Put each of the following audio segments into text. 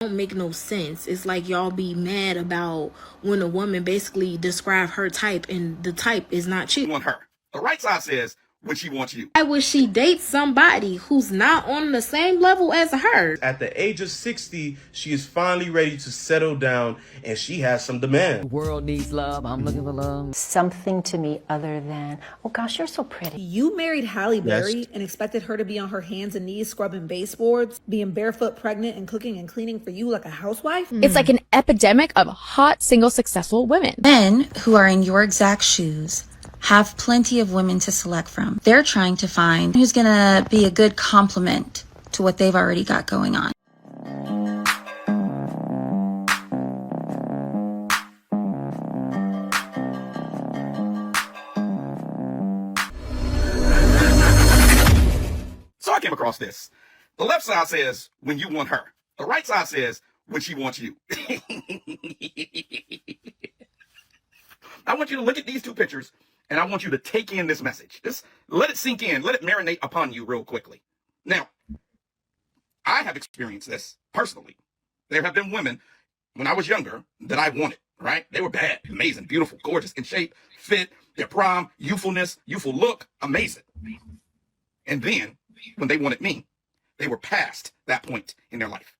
Don't make no sense. It's like y'all be mad about when a woman basically describe her type and the type is not you. Want her. The right side says when she wants you. Why would she date somebody who's not on the same level as her? At the age of 60, she is finally ready to settle down and she has some demand. The world needs love. I'm looking for love. Something to me other than, oh gosh, you're so pretty. You married Halle Berry and expected her to be on her hands and knees scrubbing baseboards, being barefoot pregnant and cooking and cleaning for you like a housewife? It's like an epidemic of hot, single, successful women. Men who are in your exact shoes have plenty of women to select from. They're trying to find who's gonna be a good complement to what they've already got going on. So I came across this. The left side says when you want her. The right side says when she wants you. I want you to look at these two pictures and I want you to take in this message. Just let it sink in. Let it marinate upon you real quickly. Now, I have experienced this personally. There have been women when I was younger that I wanted, right? They were bad, amazing, beautiful, gorgeous, in shape, fit, their prime, youthfulness, youthful look, amazing. And then when they wanted me, they were past that point in their life.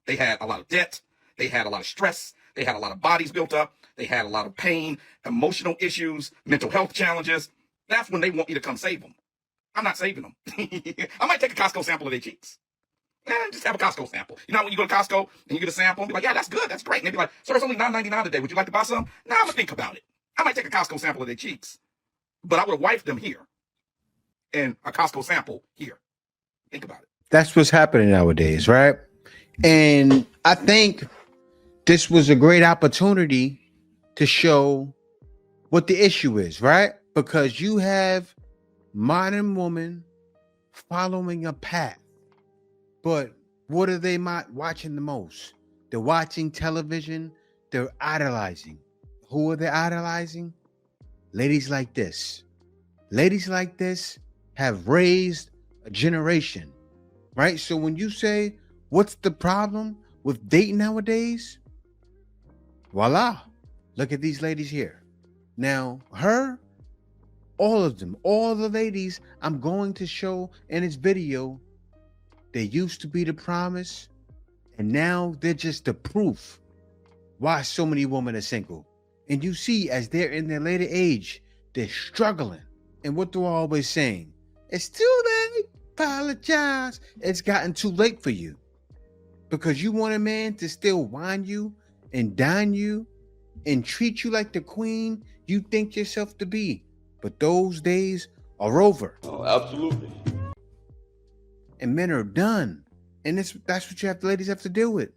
They had a lot of debt. They had a lot of stress. They had a lot of bodies built up. They had a lot of pain, emotional issues, mental health challenges. That's when they want me to come save them. I'm not saving them. I might take a Costco sample of their cheeks. Just have a Costco sample. You know, when you go to Costco and you get a sample, and be like, yeah, that's good. That's great. And they be like, sir, it's only $9.99 today. Would you like to buy some? Now I'm going to think about it. I might take a Costco sample of their cheeks, but I would have wiped them here and a Costco sample here. Think about it. That's what's happening nowadays, right? And I think this was a great opportunity to show what the issue is, right? Because you have modern women following a path. But what are they watching the most? They're watching television. They're idolizing. Who are they idolizing? Ladies like this. Ladies like this have raised a generation, right? So when you say, what's the problem with dating nowadays? Voila. Look at these ladies here. Now, all of them, all the ladies I'm going to show in this video, they used to be the promise, and now they're just the proof why so many women are single. And you see, as they're in their later age, they're struggling. And what they're always saying, it's too late, apologize. It's gotten too late for you. Because you want a man to still wine you and dine you and treat you like the queen you think yourself to be. But those days are over. Oh, absolutely. And men are done. And that's what ladies have to deal with.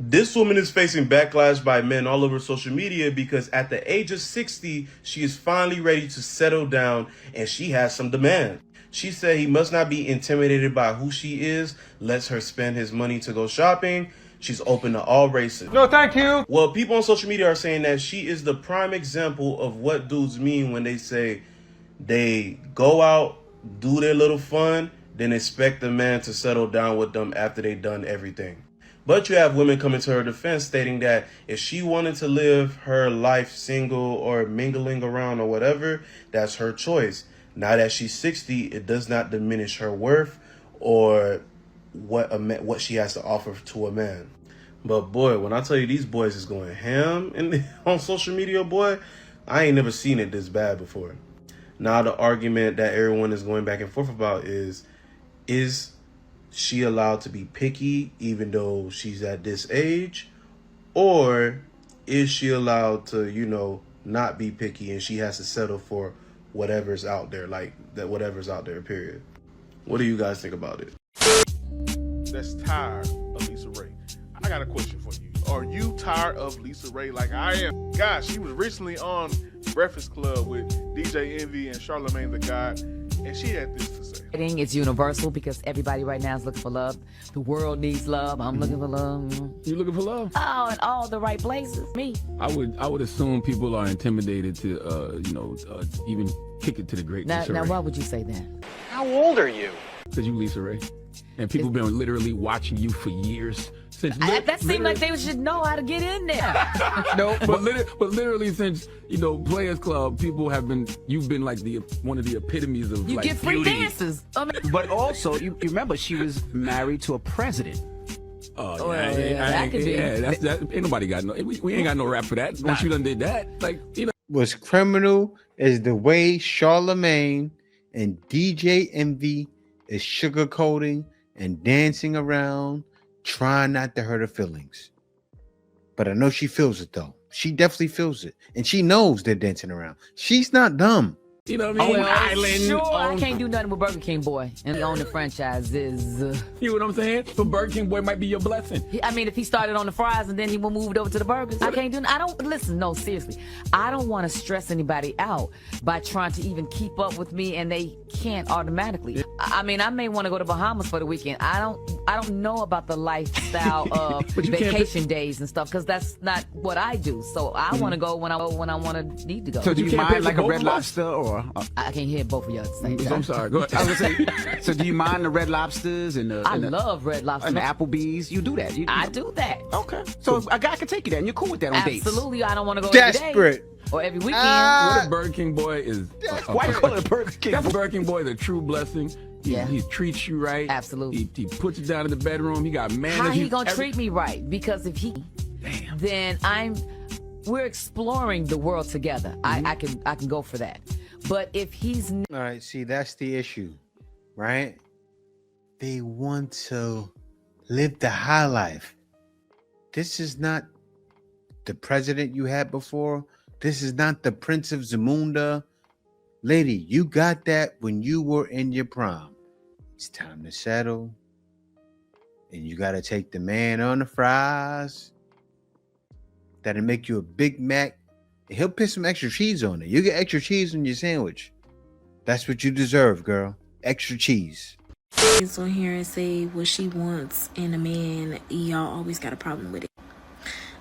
This woman is facing backlash by men all over social media because at the age of 60, she is finally ready to settle down and she has some demand. She said he must not be intimidated by who she is, lets her spend his money to go shopping. She's open to all races. No, thank you. Well, people on social media are saying that she is the prime example of what dudes mean when they say they go out, do their little fun, then expect the man to settle down with them after they've done everything. But you have women coming to her defense stating that if she wanted to live her life single or mingling around or whatever, that's her choice. Now that she's 60, it does not diminish her worth or what she has to offer to a man. But boy, when I tell you these boys is going ham on social media, boy, I ain't never seen it this bad before. Now the argument that everyone is going back and forth about is she allowed to be picky even though she's at this age? Or is she allowed to, not be picky and she has to settle for whatever's out there, whatever's out there, period? What do you guys think about it? That's tired of Lisa Raye. I got a question for you. Are you tired of Lisa Raye like I am? Guys, she was recently on Breakfast Club with DJ Envy and Charlamagne the God, and she had this to say. It's universal because everybody right now is looking for love. The world needs love. I'm looking for love. You looking for love? Oh, in all the right places. Me. I would assume people are intimidated to, even kick it to the great Lisa Now, Raye. why would you say that? How old are you? Because you Lisa Raye. And people been literally watching you for years. That seemed like they should know how to get in there. No, but literally since Players Club, people have been. You've been like one of the epitomes of you like get free beauty. dances. But also, you remember she was married to a president. Oh yeah, ain't nobody got no. We ain't got no rap for that. Once you done did that, What's criminal is the way Charlemagne and DJ Envy is sugarcoating and dancing around, trying not to hurt her feelings. But I know she feels it though. She definitely feels it. And she knows they're dancing around. She's not dumb. You know what I mean? Island. Sure, I can't do nothing with Burger King boy. And own the franchises. You know what I'm saying? So Burger King boy might be your blessing. I mean, if he started on the fries and then he moved over to the burgers, I can't do. I don't listen. No, seriously, I don't want to stress anybody out by trying to even keep up with me, and they can't automatically. I mean, I may want to go to Bahamas for the weekend. I don't know about the lifestyle of vacation days and stuff because that's not what I do. So I want to go when I want to need to go. So do you mind like a Red Lobster or? I can't hear both of y'all at the same time. I'm sorry. Go ahead. I was gonna say, so do you mind the Red Lobsters and I love Red Lobster and the Applebee's? You do that? I do that. Okay. So a guy can take you there, and you're cool with that on dates. Absolutely. I don't want to go Desperate. every day or every weekend. What a Burger King boy is. Why you call it a Burger King? That's Burger King boy is a true blessing. He treats you right. Absolutely. He puts you down in the bedroom. He got manners. How he gonna treat me right? Because if he, then we're exploring the world together. I can go for that. But if he's all right, see, that's the issue, right? They want to live the high life. This is not the president you had before. This is not the Prince of Zamunda. Lady, you got that when you were in your prime. It's time to settle. And you got to take the man on the fries. That'll make you a Big Mac. He'll put some extra cheese on it. You get extra cheese on your sandwich. That's what you deserve, girl. Extra cheese. It's on here and say what she wants in a man. Y'all always got a problem with it.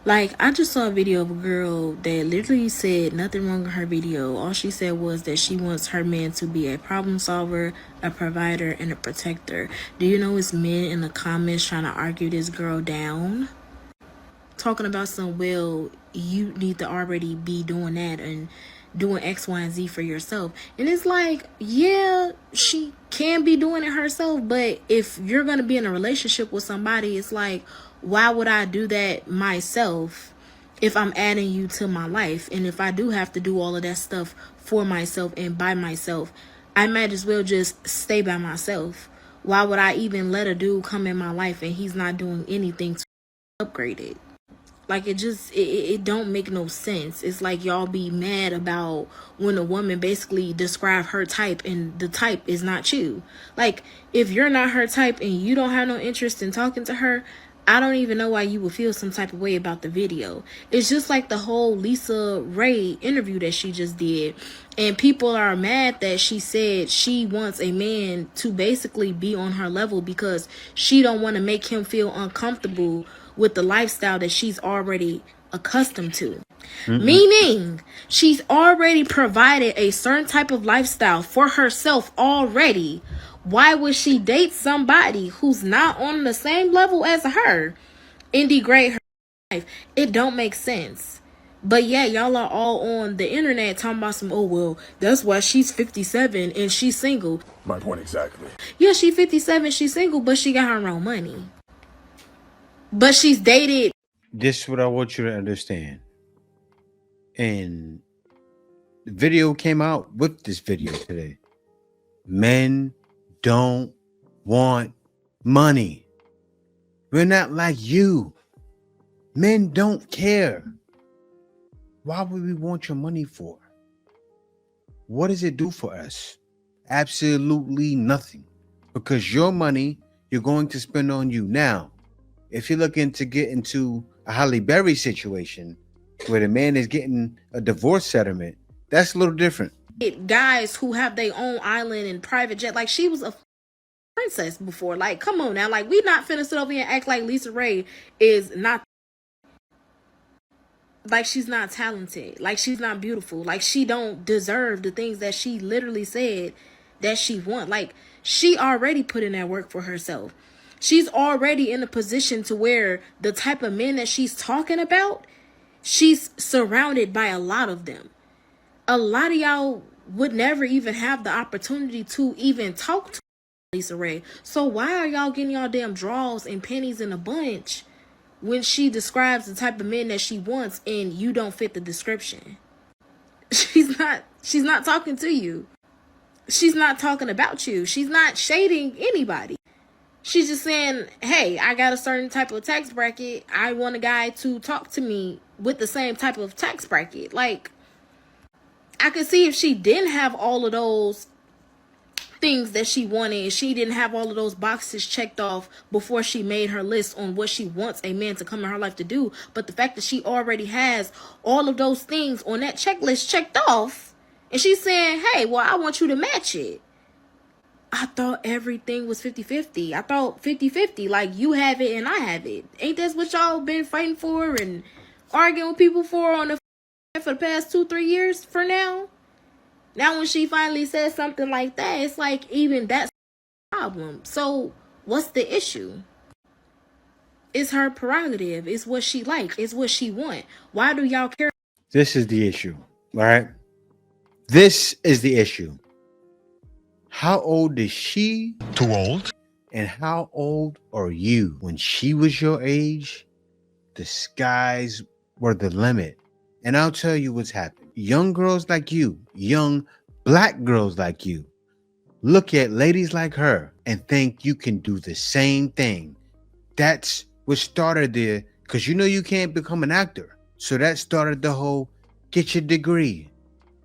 Like, I just saw a video of a girl that literally said nothing wrong with her video. All she said was that she wants her man to be a problem solver, a provider, and a protector. Do you know it's men in the comments trying to argue this girl down? Talking about some, well, you need to already be doing that and doing X, Y, and Z for yourself. And it's like, yeah, she can be doing it herself, but if you're going to be in a relationship with somebody, it's like, why would I do that myself if I'm adding you to my life? And if I do have to do all of that stuff for myself and by myself, I might as well just stay by myself. Why would I even let a dude come in my life and he's not doing anything to upgrade it? Like, it don't make no sense. It's like y'all be mad about when a woman basically describe her type and the type is not you. Like, if you're not her type and you don't have no interest in talking to her, I don't even know why you would feel some type of way about the video. It's just like the whole Raye interview that she just did. And people are mad that she said she wants a man to basically be on her level because she don't want to make him feel uncomfortable with the lifestyle that she's already accustomed to. Meaning she's already provided a certain type of lifestyle for herself already. Why would she date somebody who's not on the same level as her and degrade her life? It don't make sense. But yeah, y'all are all on the internet talking about some, oh, well, that's why she's 57 and she's single. My point exactly. Yeah, she's 57, she's single, but she got her own money. But she's dated. This is what I want you to understand. And the video came out with this video today. Men don't want money. We're not like you. Men don't care. Why would we want your money for? What does it do for us? Absolutely nothing. Because your money you're going to spend on you. Now, if you're looking to get into a Halle Berry situation where the man is getting a divorce settlement, that's a little different. Guys who have their own island and private jet, like she was a princess before. Like, come on now, like we not finna sit over here and act like Lisa Raye is not, like she's not talented, like she's not beautiful, like she don't deserve the things that she literally said that she want. Like, She already put in that work for herself. She's already in a position to where the type of men that she's talking about, she's surrounded by a lot of them. A lot of y'all would never even have the opportunity to even talk to Lisa Raye. So why are y'all getting y'all damn draws and pennies in a bunch when she describes the type of men that she wants and you don't fit the description? She's not talking to you. She's not talking about you. She's not shading anybody. She's just saying, hey, I got a certain type of tax bracket. I want a guy to talk to me with the same type of tax bracket. Like, I could see if she didn't have all of those things that she wanted, she didn't have all of those boxes checked off before she made her list on what she wants a man to come in her life to do. But the fact that she already has all of those things on that checklist checked off, and she's saying, hey, well, I want you to match it. I thought everything was 50-50. I thought 50-50, like you have it and I have it. Ain't that what y'all been fighting for and arguing with people for the past 2-3 years for now? Now when she finally says something like that, it's like even that's a problem. So what's the issue? It's her prerogative. It's what she like. It's what she want. Why do y'all care? This is the issue, all right? This is the issue. How old is she? Too old. And how old are you? When she was your age, the skies were the limit. And I'll tell you what's happened. Young girls like you, young black girls like you, look at ladies like her and think you can do the same thing. That's what started there, because you know you can't become an actor. So that started the whole get your degree.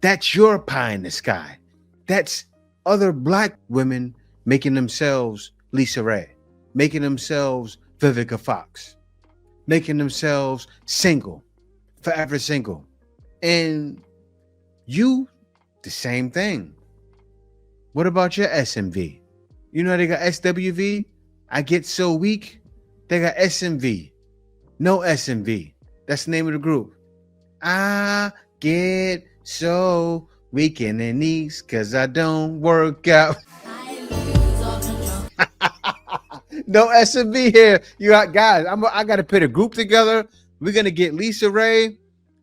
That's your pie in the sky. That's other black women making themselves Lisa Raye, making themselves Vivica Fox, making themselves single, forever single. And you, the same thing. What about your SMV? You know they got SWV? I get so weak. They got SMV. No SMV. That's the name of the group. I get so weak in the knees because I don't work out. No SMV here. You got guys. I got to put a group together. We're gonna get Lisa Raye.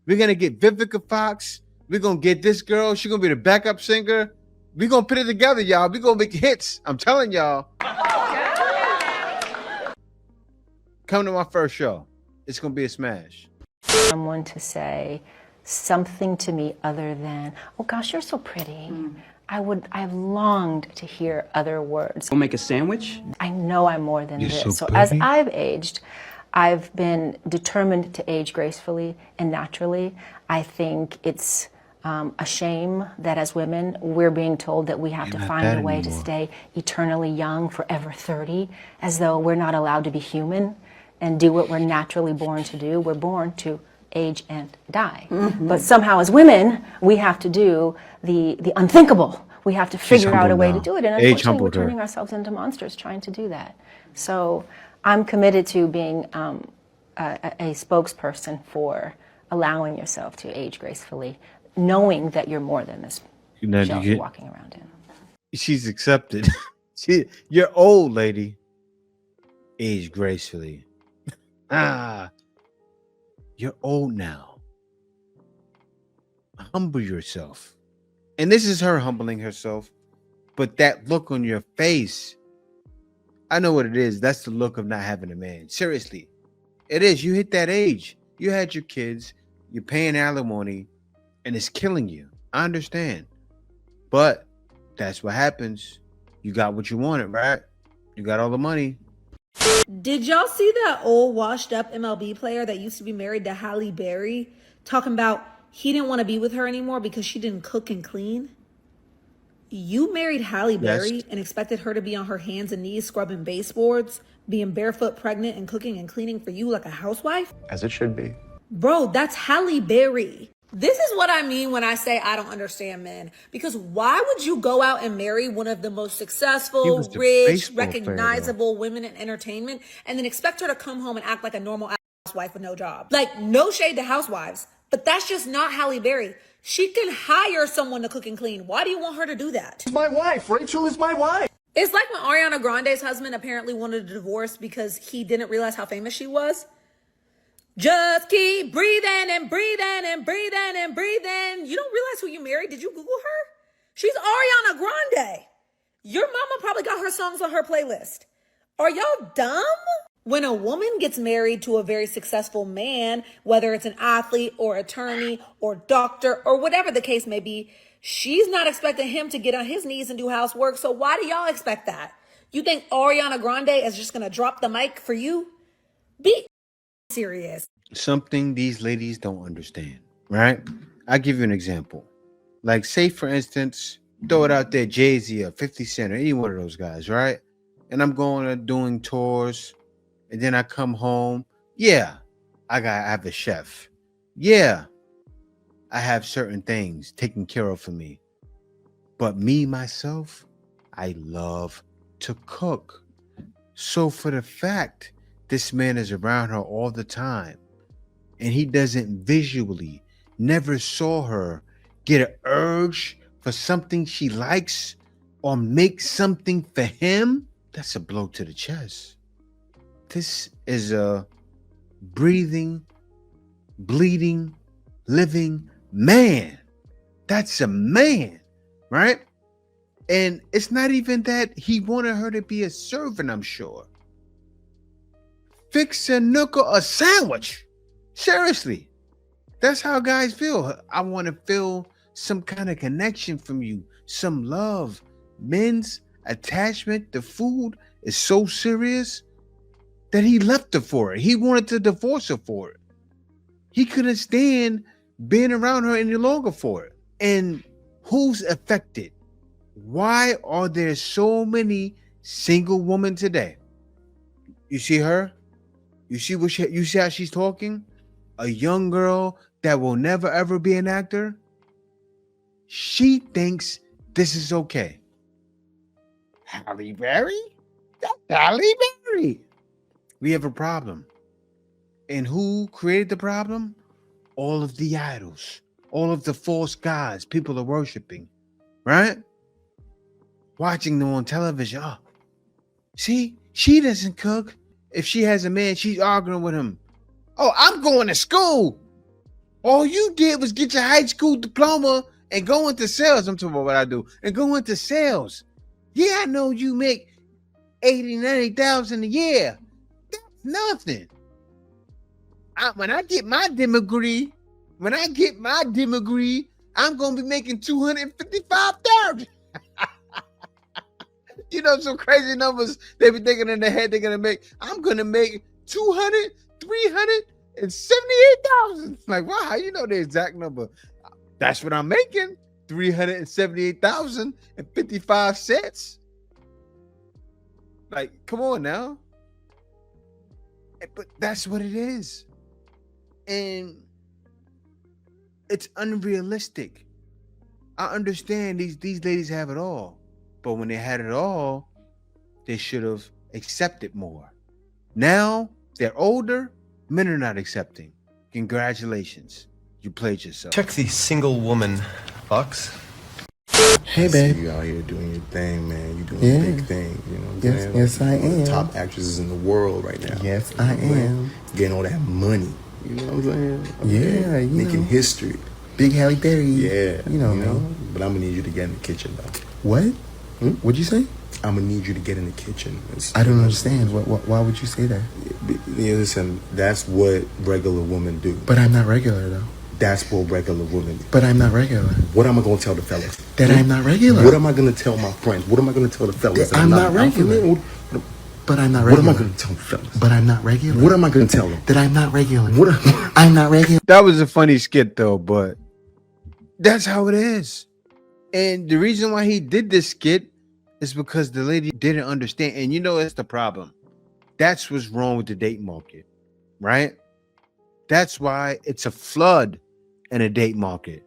We're gonna get Vivica Fox. We're gonna get this girl. She's gonna be the backup singer. We're gonna put it together, y'all. We're gonna make hits. I'm telling y'all. Come to my first show. It's gonna be a smash. Someone to say something to me other than, oh gosh, you're so pretty. I've longed to hear other words. We'll make a sandwich. I know I'm more than You're this. so So as pretty. I've aged, I've been determined to age gracefully and naturally. I think it's a shame that as women, we're being told that we have to find a way to stay eternally young, forever 30, as though we're not allowed to be human and do what we're naturally born to do. We're born to age and die. But somehow as women, we have to do the unthinkable. We have to figure out a way to do it. And unfortunately, we're turning ourselves into monsters trying to do that. So I'm committed to being a spokesperson for allowing yourself to age gracefully, knowing that you're more than this shell you're walking around in. She's accepted. You're old, lady. Age gracefully. You're old now. Humble yourself. And this is her humbling herself. But that look on your face, I know what it is. That's the look of not having a man. Seriously. It is. You hit that age. You had your kids. You're paying alimony. And it's killing you. I understand. But that's what happens. You got what you wanted, right? You got all the money. Did y'all see that old washed up MLB player that used to be married to Halle Berry talking about he didn't want to be with her anymore because she didn't cook and clean? You married Halle Berry and expected her to be on her hands and knees scrubbing baseboards, being barefoot pregnant and cooking and cleaning for you like a housewife? As it should be. Bro, that's Halle Berry. This is what I mean when I say I don't understand men. Because why would you go out and marry one of the most successful, rich, recognizable women in entertainment and then expect her to come home and act like a normal housewife with no job? Like, no shade to housewives, but that's just not Halle Berry. She can hire someone to cook and clean. Why do you want her to do that? My wife. Rachel is my wife. It's like when Ariana Grande's husband apparently wanted a divorce because he didn't realize how famous she was. Just keep breathing and breathing and breathing and breathing. You don't realize who you married? Did you Google her? She's Ariana Grande. Your mama probably got her songs on her playlist. Are y'all dumb? When a woman gets married to a very successful man, whether it's an athlete or attorney or doctor or whatever the case may be, she's not expecting him to get on his knees and do housework. So why do y'all expect that? You think Ariana Grande is just going to drop the mic for you? Be serious. Something these ladies don't understand, right? I'll give you an example. Like, say, for instance, throw it out there, Jay-Z or 50 Cent or any one of those guys, right? And I'm going to doing tours, and then I come home. Yeah, I have a chef. Yeah, I have certain things taken care of for me. But me, myself, I love to cook. So for the fact this man is around her all the time, and he doesn't visually, never saw her get an urge for something she likes or make something for him, that's a blow to the chest. This is a breathing, bleeding, living man. That's a man, right? And it's not even that he wanted her to be a servant, I'm sure. Fix a nook or a sandwich. Seriously. That's how guys feel. I want to feel some kind of connection from you, some love. Men's attachment to food is so serious that he left her for it. He wanted to divorce her for it. He couldn't stand being around her any longer for it. And who's affected? Why are there so many single women today? You see her? You see you see how she's talking? A young girl that will never ever be an actor. She thinks this is okay. Halle Berry? That's Halle Berry. We have a problem. And who created the problem? All of the idols, all of the false gods people are worshiping, right? Watching them on television. Oh, see, she doesn't cook. If she has a man, she's arguing with him. Oh, I'm going to school. All you did was get your high school diploma and go into sales. I'm talking about what I do. And go into sales. Yeah, I know you make 80, 90,000 a year. That's nothing. When I get my degree, I'm going to be making 255,000. You know, some crazy numbers they be thinking in their head they're going to make. I'm going to make 378,000. Like, wow, how you know the exact number? That's what I'm making. 378,055 cents. Like, come on now. But that's what it is. And it's unrealistic. I understand these ladies have it all. But when they had it all, they should have accepted more. Now they're older. Men are not accepting. Congratulations. You played yourself. Check these single woman fucks. Hey, babe. You out here doing your thing, man. You doing a big thing. You know what I'm saying? Yes, I am. One of the top actresses in the world right now. Yes, I am. Getting all that money. You know what I'm saying? Yeah, making history. Big Halle Berry. Yeah. You know. But I'm going to need you to get in the kitchen, though. What? What'd you say? I'm going to need you to get in the kitchen. I don't understand. Why would you say that? Yeah, listen, that's what regular women do. But I'm not regular, though. That's what regular women do. But I'm not regular. What am I going to tell the fellas? That I'm not regular. What am I going to tell my friends? What am I going to tell the fellas? That I'm not regular. But I'm not regular. What am I going to tell the fellas? But I'm not regular. What am I going to tell them? That I'm not regular. I'm not regular. That was a funny skit, though, but that's how it is. And the reason why he did this skit is because the lady didn't understand. And you know, that's the problem. That's what's wrong with the date market, right? That's why it's a flood in a date market.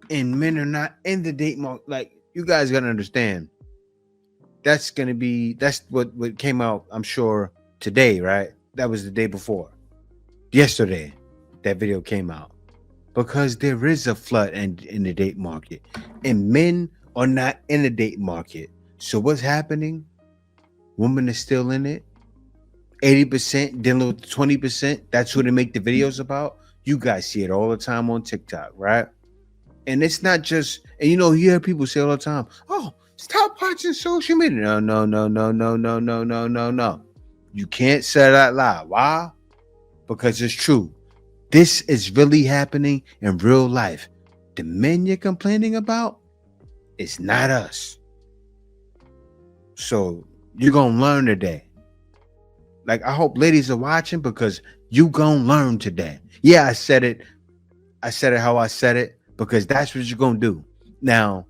And men are not in the date market. Like, you guys got to understand. That's what came out, I'm sure, today, right? That was the day before. Yesterday, that video came out. Because there is a flood in the date market. And men are not in the date market. So what's happening? Women are still in it. 80% dealing with 20%. That's who they make the videos about. You guys see it all the time on TikTok, right? And it's not just, and you hear people say all the time, oh, stop watching social media. No. You can't say that loud. Why? Because it's true. This is really happening in real life. The men you're complaining about, it's not us. So you're going to learn today. Like, I hope ladies are watching because you going to learn today. Yeah, I said it how I said it because that's what you're going to do. Now,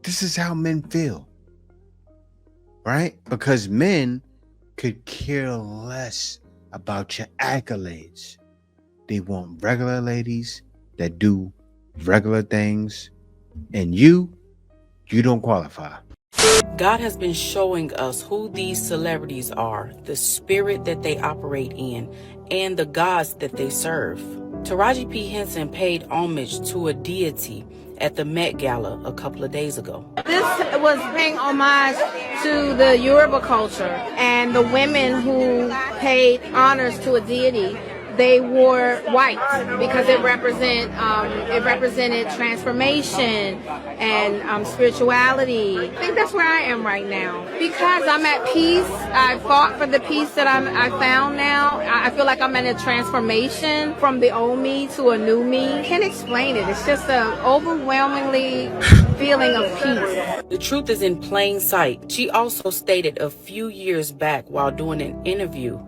this is how men feel. Right? Because men could care less about your accolades. They want regular ladies that do regular things. And you don't qualify. God has been showing us who these celebrities are, the spirit that they operate in, and the gods that they serve. Taraji P. Henson paid homage to a deity at the Met Gala a couple of days ago. This was paying homage to the Yoruba culture and the women who paid honors to a deity. They wore white because it represented transformation and spirituality. I think that's where I am right now because I'm at peace. I fought for the peace that I found now. I feel like I'm in a transformation from the old me to a new me. Can't explain it. It's just an overwhelmingly feeling of peace. The truth is in plain sight. She also stated a few years back while doing an interview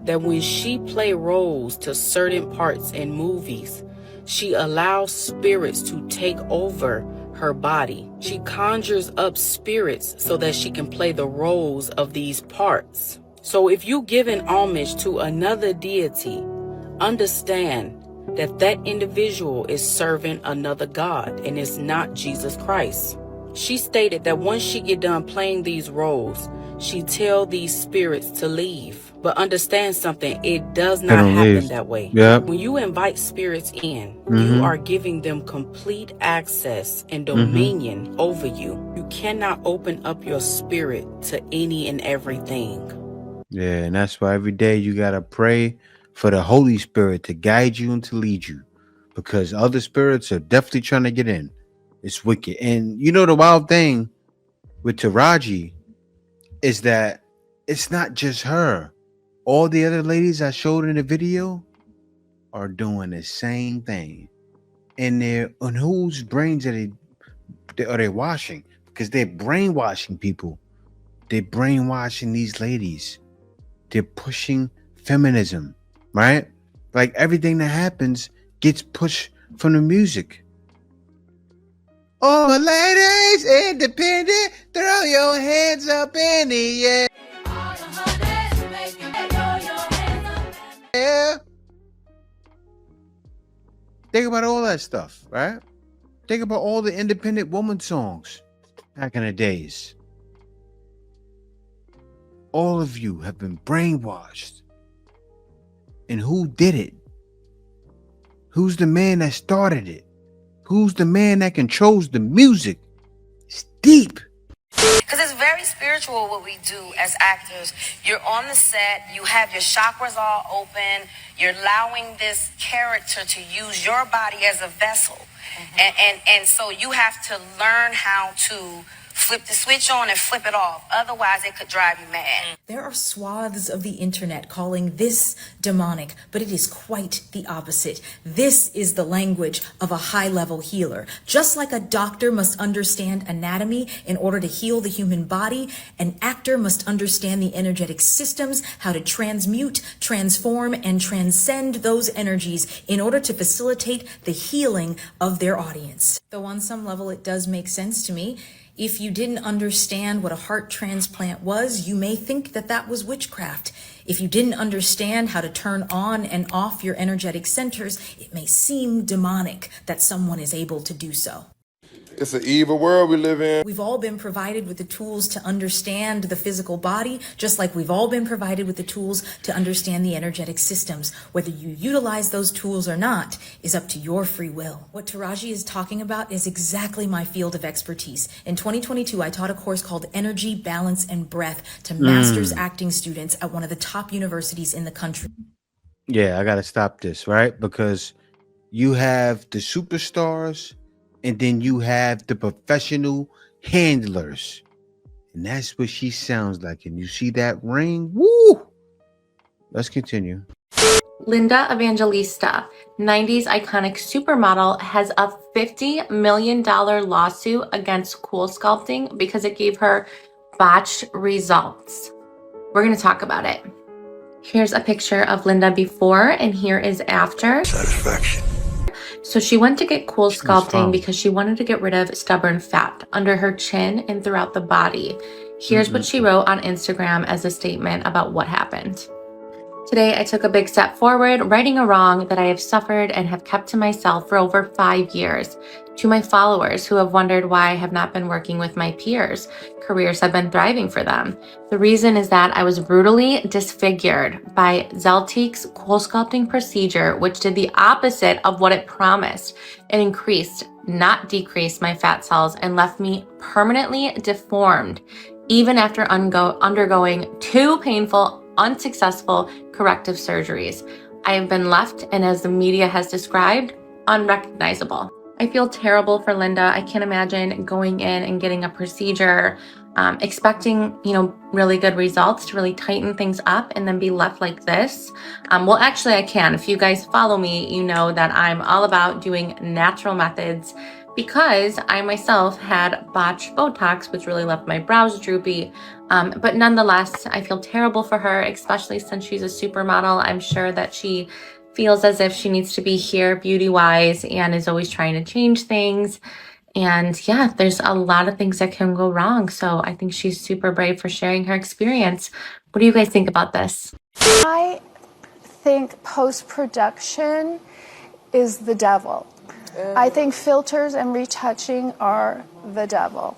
that when she play roles to certain parts in movies, she allows spirits to take over her body. She conjures up spirits so that she can play the roles of these parts. So if you give an homage to another deity, understand that that individual is serving another god and it's not Jesus Christ. She stated that once she get done playing these roles, she tell these spirits to leave. But understand something, it does not happen that way. Yep. When you invite spirits in, you are giving them complete access and dominion over you. You cannot open up your spirit to any and everything. Yeah, and that's why every day you got to pray for the Holy Spirit to guide you and to lead you. Because other spirits are definitely trying to get in. It's wicked. And the wild thing with Taraji is that it's not just her. All the other ladies I showed in the video are doing the same thing. And they're on whose brains are they washing? Because they're brainwashing people. They're brainwashing these ladies. They're pushing feminism, right? Like everything that happens gets pushed from the music. All the ladies independent, throw your hands up in the air. Think about all that stuff, right? Think about all the independent woman songs back in the days. All of you have been brainwashed. And who did it? Who's the man that started it? Who's the man that controls the music? It's deep. Because it's very spiritual what we do as actors. You're on the set, you have your chakras all open, you're allowing this character to use your body as a vessel. And so you have to learn how to flip the switch on and flip it off. Otherwise, it could drive you mad. There are swaths of the internet calling this demonic, but it is quite the opposite. This is the language of a high-level healer. Just like a doctor must understand anatomy in order to heal the human body, an actor must understand the energetic systems, how to transmute, transform, and transcend those energies in order to facilitate the healing of their audience. Though on some level it does make sense to me. If you didn't understand what a heart transplant was, you may think that that was witchcraft. If you didn't understand how to turn on and off your energetic centers, it may seem demonic that someone is able to do so. It's an evil world we live in. We've all been provided with the tools to understand the physical body, just like we've all been provided with the tools to understand the energetic systems. Whether you utilize those tools or not is up to your free will. What Taraji is talking about is exactly my field of expertise. In 2022, I taught a course called Energy, Balance, and Breath to master's acting students at one of the top universities in the country. Yeah, I gotta stop this, right? Because you have the superstars and then you have the professional handlers. And that's what she sounds like. And you see that ring? Woo! Let's continue. Linda Evangelista, 90s iconic supermodel, has a $50 million lawsuit against Cool Sculpting because it gave her botched results. We're going to talk about it. Here's a picture of Linda before, and here is after. Satisfaction. So she went to get Cool Sculpting because she wanted to get rid of stubborn fat under her chin and throughout the body. Here's what she wrote on Instagram as a statement about what happened. Today, I took a big step forward, righting a wrong that I have suffered and have kept to myself for over 5 years. To my followers who have wondered why I have not been working with my peers, careers have been thriving for them. The reason is that I was brutally disfigured by Zeltique's Cool Sculpting procedure, which did the opposite of what it promised. It increased, not decreased, my fat cells and left me permanently deformed, even after undergoing 2 painful, unsuccessful corrective surgeries. I have been left, and as the media has described, unrecognizable. I feel terrible for Linda. I can't imagine going in and getting a procedure, expecting, really good results to really tighten things up and then be left like this. Well, actually I can. If you guys follow me, you know that I'm all about doing natural methods because I myself had botched Botox, which really left my brows droopy. But nonetheless, I feel terrible for her, especially since she's a supermodel. I'm sure that she feels as if she needs to be here beauty-wise and is always trying to change things. And yeah, there's a lot of things that can go wrong. So I think she's super brave for sharing her experience. What do you guys think about this? I think post-production is the devil. I think filters and retouching are the devil.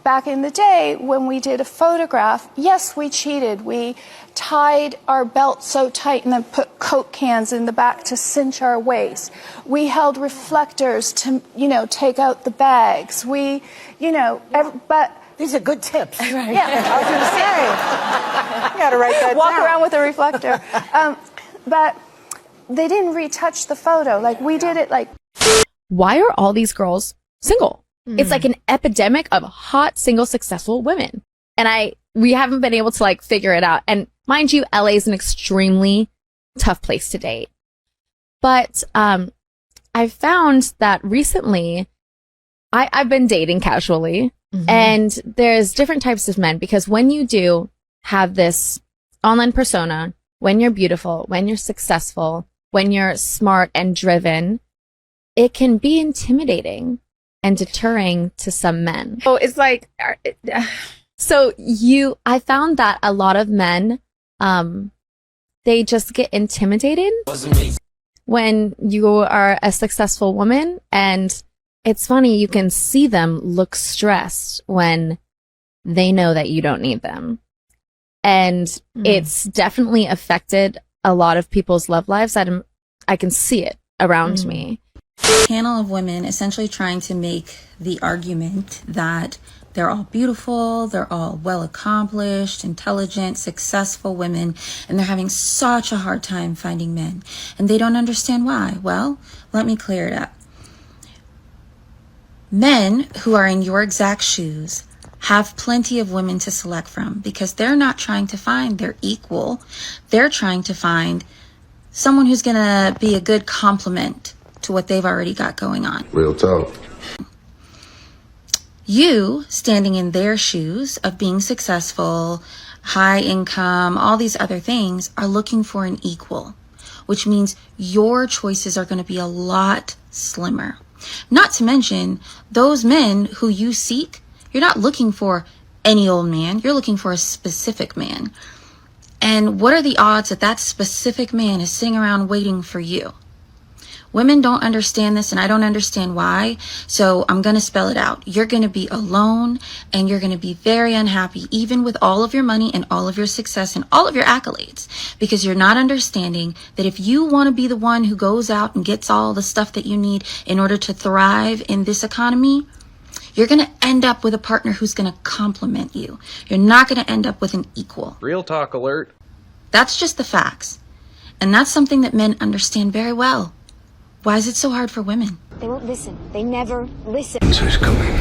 Back in the day, when we did a photograph, yes, we cheated. We tied our belt so tight and then put Coke cans in the back to cinch our waist. We held reflectors to, take out the bags. But these are good tips. Right. Yeah. I was going to say, you got to write that Walk down. around with a reflector. But they didn't retouch the photo. We did it Why are all these girls single? It's like an epidemic of hot, single, successful women. And we haven't been able to figure it out. And mind you, LA is an extremely tough place to date. But I found that recently I've been dating casually and there's different types of men, because when you do have this online persona, when you're beautiful, when you're successful, when you're smart and driven, it can be intimidating and deterring to some men. Oh, it's I found that a lot of men, they just get intimidated when you are a successful woman. And it's funny, you can see them look stressed when they know that you don't need them. And it's definitely affected a lot of people's love lives. I can see it around me. Panel of women essentially trying to make the argument that they're all beautiful, they're all well accomplished, intelligent, successful women, and they're having such a hard time finding men. And they don't understand why. Well, let me clear it up. Men who are in your exact shoes have plenty of women to select from because they're not trying to find their equal. They're trying to find someone who's going to be a good complement to what they've already got going on. Real talk. You, standing in their shoes of being successful, high income, all these other things, are looking for an equal, which means your choices are going to be a lot slimmer. Not to mention, those men who you seek, you're not looking for any old man, you're looking for a specific man. And what are the odds that that specific man is sitting around waiting for you? Women don't understand this, and I don't understand why, so I'm going to spell it out. You're going to be alone, and you're going to be very unhappy, even with all of your money and all of your success and all of your accolades, because you're not understanding that if you want to be the one who goes out and gets all the stuff that you need in order to thrive in this economy, you're going to end up with a partner who's going to compliment you. You're not going to end up with an equal. Real talk alert. That's just the facts. And that's something that men understand very well. Why is it so hard for women? They won't listen. They never listen. Answer's coming.